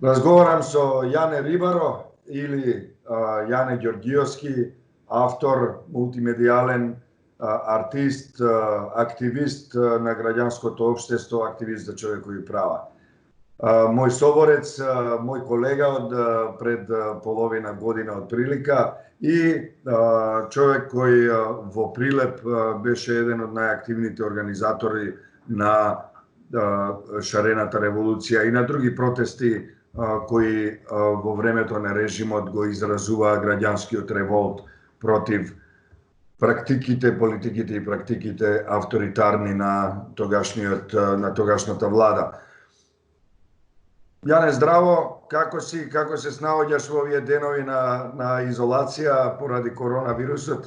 Razgovaram so Jane Ribaro ili Jane Đorđiovski, avtor, multimedijalen, artist, aktivist na građansko opštestvo, aktivist za čovjekovi prava. Moj soborec, moj kolega od pred polovina godina otprilika i čovjek koji vo Prilep беше jedan od najaktivnijih organizatori na Šaрената револуција и на други протести кои во времето на режимот го изразуваа граѓанскиот револт против практиките, политиките и практиките авторитарни на тогашната влада. Јане, здраво, како си, како се снаоѓаш во овие денови на изолација поради коронавирусот?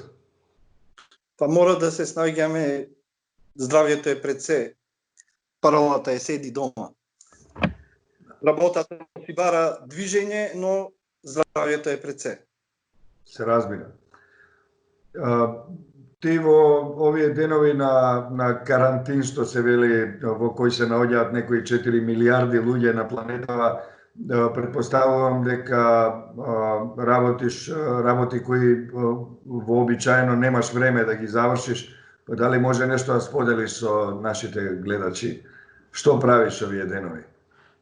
Па мора да се снаоѓаме, здравјето е пред се. Паролата е седи дома. Работата си бара движење, но здравјето е пред се. Се разбира. Ти во овие денови на карантин, што се вели, во кој се наоѓаат некои 4 милиарди луѓе на планетава, претпоставувам дека работи кои вообичаено немаш време да ги завршиш. Па дали може нешто да споделиш со нашите гледачи? Што правиш овие денови?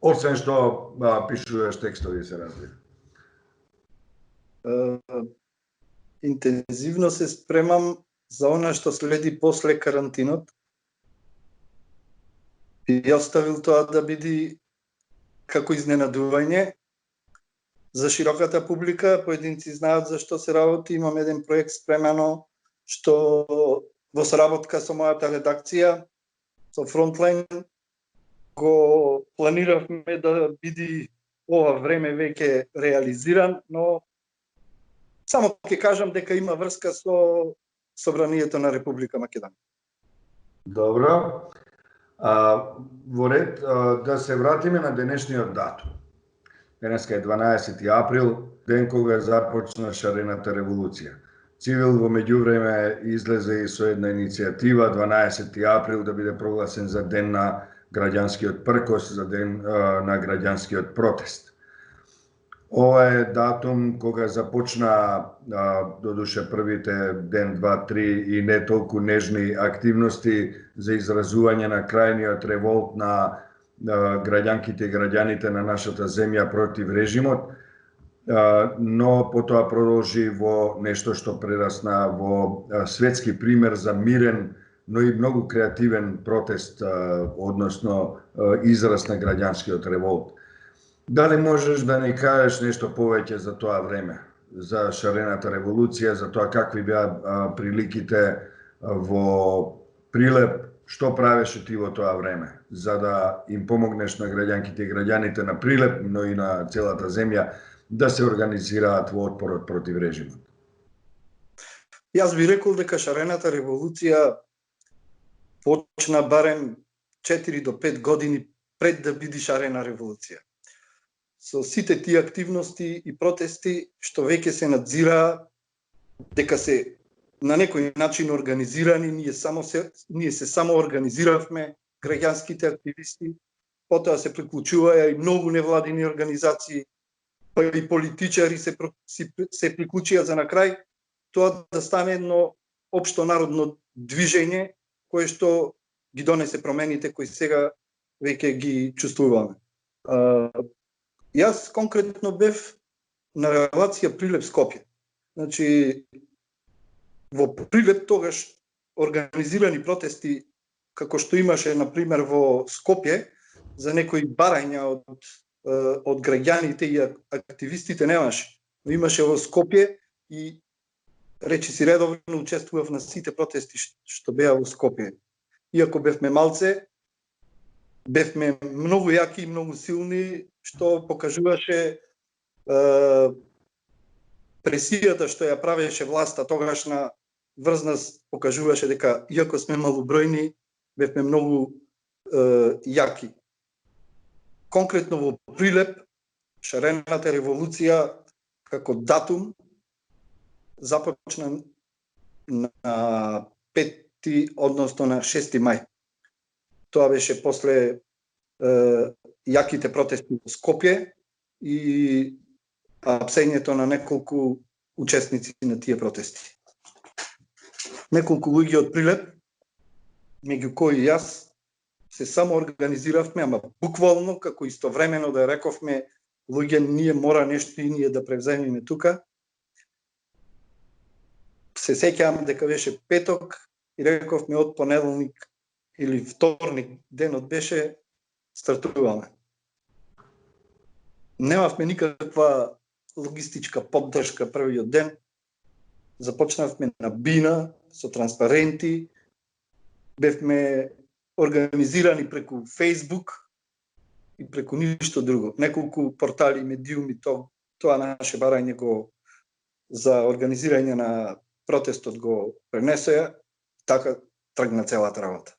Освен што пишуваш текстови, се разбира. Интензивно се спремам за она што следи после карантинот. Би оставил тоа да биде како изненадување за широката публика. Поединци знаат за што се работи. Имам еден проект спремано што во соработка со мојата редакција, со Frontline, го планиравме да биде ова време веќе реализиран, но само ќе кажам дека има врска со Собранието на Република Македонија. Добро. Во ред да се вратиме на денешниот датум. Денеска е 12 април, ден кога започна Шарената револуција. Цивил во меѓувреме излезе и со една иницијатива 12 април да биде прогласен за ден на граѓанскиот пркос, за ден на граѓанскиот протест. Ова е датум кога започна додуше првите ден, два, три и не толку нежни активности за изразување на крајниот револт на граѓанките и граѓаните на нашата земја против режимот, но потоа продолжи во нешто што прерасна во светски пример за мирен, но и многу креативен протест, односно израз на граѓанскиот револт. Дали можеш да ни кажеш нешто повеќе за тоа време, за Шарената револуција, за тоа какви беа приликите во Прилеп, што правеше ти во тоа време, за да им помогнеш на граѓанките и граѓаните на Прилеп, но и на целата земја, да се организираат во отпорот против режимот? Јас би рекол дека Шарената револуција почна барем 4 до 5 години пред да биде Шарена револуција. Со сите тие активности и протести што веќе се надзира дека се на некој начин организирани, ние се само организиравме, граѓанските активисти, потоа се приклучуваја и многу невладини организации, па и политичари се приклучија за на крај тоа да стане едно општо народно движење кое што ги донесе промените кои сега веќе ги чувствуваме. Јас конкретно бев на релација Прилеп-Скопје. Значи, во Прилеп тогаш организирани протести како што имаше, например, во Скопје, за некои барања од граѓаните и активистите немаше. Но имаше во Скопје и речи си редовно учествував на сите протести што беа во Скопје. Иако бевме малце, бевме многу јаки и многу силни, што покажуваше пресијата што ја правеше власта тогашна врз нас, покажуваше дека иако сме малобројни, бевме многу јаки. Конкретно во Прилеп, Шарената револуција како датум започна на 5, односно на 6 мај. Тоа беше после јаките протести во Скопје, и апсењето на неколку учесници на тие протести. Неколку луѓе од Прилеп, меѓу кои јас, се само организиравме, ама буквално, како истовремено да рековме, луѓе, ние мора нешто и ние да превземеме тука. Се сеќавам дека беше петок и рековме од понеделник или вторник денот беше, стартуваме. Немавме никаква логистичка поддршка првиот ден. Започнавме на бина, со транспаренти, бевме организирани преку Facebook и преку ништо друго. Неколку портали, медиуми, тоа наше барање го за организирање на протестот го пренесеа, така тргна целата работа.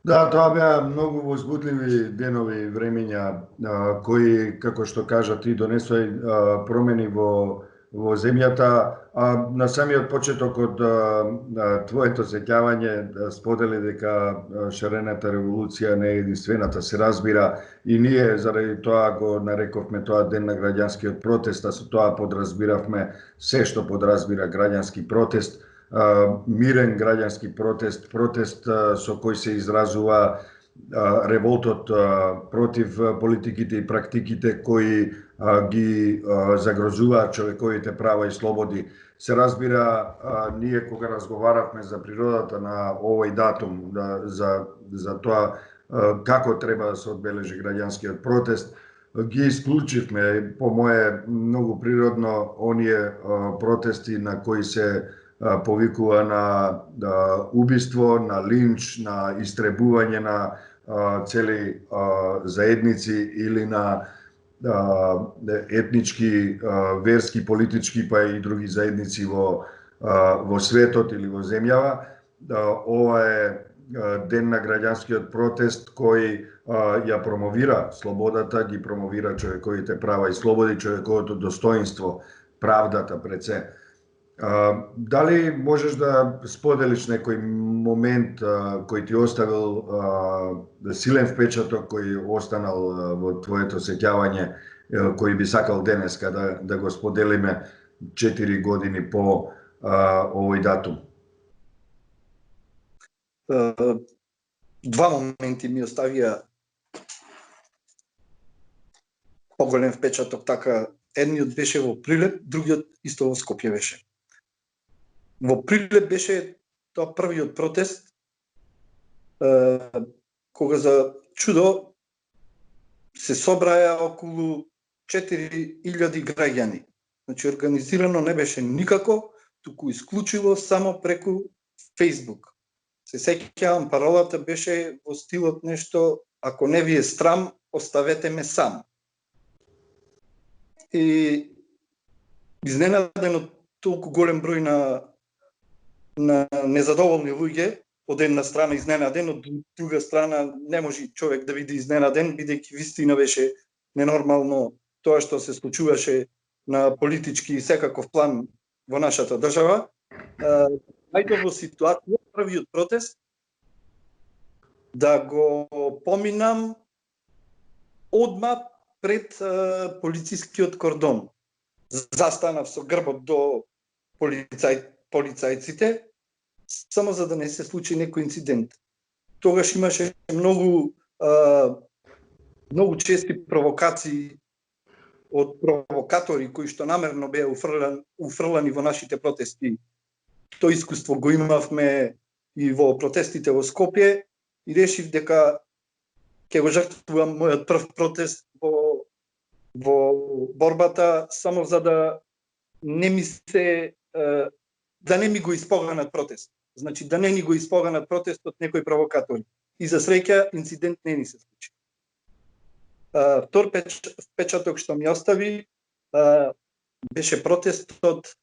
Да, тоа беа многу возбудливи денови и времења кои, како што кажа ти, донесоа промени во земјата, а на самиот почеток од твоето сеќавање сподели дека шарената револуција не е единствената, се разбира, и ние заради тоа го нарековме тоа ден на граѓанскиот протест, а со тоа подразбиравме се што подразбира граѓански протест, мирен граѓански протест, протест со кој се изразува револтот против политиките и практиките кои ги загрозуваат човековите права и слободи. Се разбира, ние кога разговаравме за природата на овој датум, за тоа како треба да се одбележи граѓанскиот протест, ги исклучивме, по мое многу природно, оние протести на кои се повикува на убиство, на линч, на истребување на цели заедници или на етнички, верски, политички, па и други заедници во светот или во земјава. Ова е ден на граѓанскиот протест кој ја промовира слободата, ги промовира човековите права и слободи, човековото достоинство, правдата пред се. Дали можеш да споделиш некој момент кој ти оставил силен впечаток, кој останал во твоето сеќавање, кој би сакал денеска да го споделиме 4 години по овој датум? Два моменти ми оставија поголем впечаток, така, едниот беше во Прилеп, другиот исто во Скопје беше. Во Прилеп беше тоа првиот протест, кога за чудо се собраја околу 4000 граѓани. Значи, организирано не беше никако, туку исклучиво само преку Facebook. Се сеќавам, паролата беше во стилот нешто: ако не ви е страм, оставете ме сам. И изненаден од толку голем број на незадоволни луѓе, од една страна изненаден, од друга страна не може човек да биде изненаден, бидејќи вистина беше ненормално тоа што се случуваше на политички и секаков план во нашата држава. Најдов во ситуација, првиот протест, да го поминам одма пред полицискиот кордон. Застанав со грбот до полицајците, само за да не се случи некој инцидент. Тогаш имаше многу чести провокации од провокатори кои што намерно беа уфрлани во нашите протести. Тоа искуство го имавме и во протестите во Скопје и решив дека ќе го жртвувам мојот прв протест во борбата, само за да не ми се да не ми го испоганат протест. Значи, да не ни го испоганат протест од некои провокатори. И за среќа, инцидент не ни се случи. Втор впечаток што ми остави беше протестот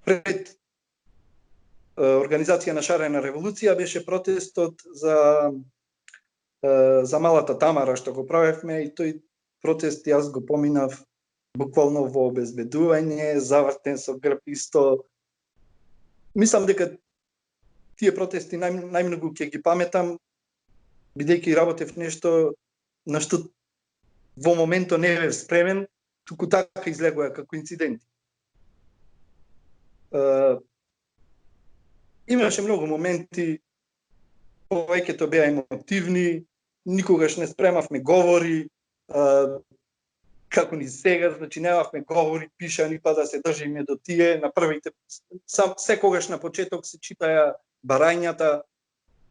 пред организација на Шарена револуција, беше протестот за Малата Тамара што го правевме, и тој протест јас го поминав буквално во обезбедување, завртен со грб исто. Мислам дека тие протести најмногу ќе ги паметам, бидејќи работев нешто на што во моментот не бев спремен, туку така излегува како инциденти. Имаше многу моменти, повеќето беа емотивни, никогаш не спремавме говори, како ни сега, значи немавме говори пишани па да се држиме до тие, на првите, секогаш на почеток се читаја барањата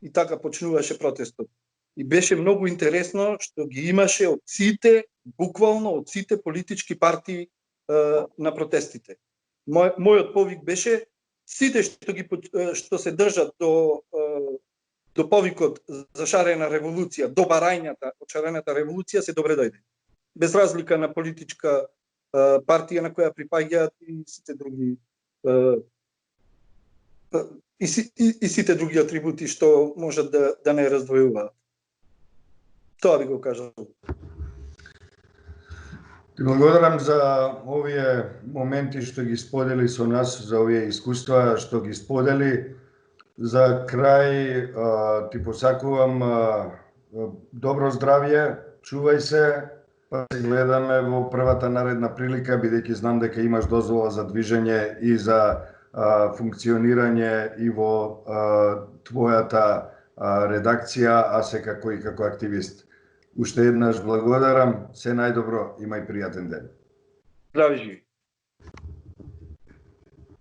и така почнуваше протестот. И беше многу интересно што ги имаше од сите, буквално од сите политички партии на протестите. Мојот повик беше сите што се држат до повикот за шарена револуција, до барањата од шарената револуција се добре дојде. Без разлика на политичка партија на која припаѓаат и сите други и сите други атрибути што можат да не раздвојуваат. Тоа би го кажал. Ти благодарам за овие моменти што ги сподели со нас, за овие искуства што ги сподели. За крај ти посакувам добро здравје, чувај се, па се гледаме во првата наредна прилика, бидејќи знам дека имаш дозвола за движење и за функционирање и во твојата редакција, а секако и како активист. Уште еднаш благодарам, се најдобро, имај пријатен ден. Здрави живи.